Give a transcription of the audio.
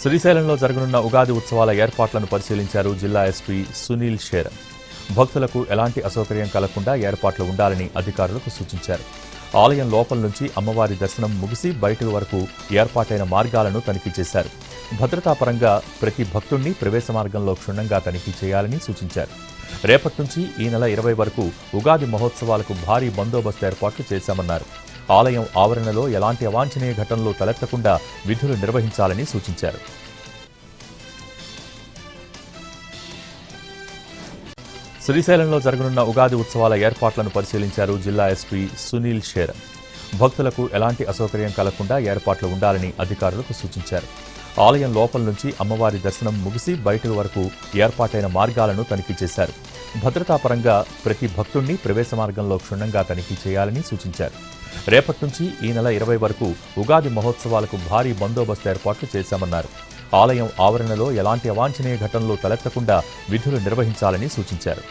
శ్రీశైలంలో జరగనున్న ఉగాది ఉత్సవాల ఏర్పాట్లను పరిశీలించారు జిల్లా ఎస్పీ సునీల్ షేర్. భక్తులకు ఎలాంటి అసౌకర్యం కలగకుండా ఏర్పాట్లు ఉండాలని అధికారులకు సూచించారు. ఆలయం లోపల నుంచి అమ్మవారి దర్శనం ముగిసి బయట వరకు ఏర్పాటైన మార్గాలను తనిఖీ చేశారు. భద్రతాపరంగా ప్రతి భక్తుడిని ప్రవేశ మార్గంలో క్షుణ్ణంగా తనిఖీ చేయాలని సూచించారు. రేపటి నుంచి ఈ నెల 20 వరకు ఉగాది మహోత్సవాలకు భారీ బందోబస్తు ఏర్పాట్లు చేశామన్నారు. ఆలయం ఆవరణలో ఎలాంటి అవాంఛనీయ ఘటనలు తలెత్తకుండా విధులు నిర్వహించాలని సూచించారు. శ్రీశైలంలో జరగనున్న ఉగాది ఉత్సవాల ఏర్పాట్లను పరిశీలించారు జిల్లా ఎస్పీ సునీల్ షేర్. భక్తులకు ఎలాంటి అసౌకర్యం కలగకుండా ఏర్పాట్లు ఉండాలని అధికారులకు సూచించారు. ఆలయం లోపల నుంచి అమ్మవారి దర్శనం ముగిసి బయట వరకు ఏర్పాటైన మార్గాలను తనిఖీ చేశారు. భద్రతాపరంగా ప్రతి భక్తుడిని ప్రవేశ మార్గంలో క్షుణ్ణంగా తనిఖీ చేయాలని సూచించారు. రేపటి నుంచి ఈ నెల 20 వరకు ఉగాది మహోత్సవాలకు భారీ బందోబస్తు ఏర్పాట్లు చేశామన్నారు. ఆలయం ఆవరణలో ఎలాంటి అవాంఛనీయ ఘటనలు తలెత్తకుండా విధులు నిర్వహించాలని సూచించారు.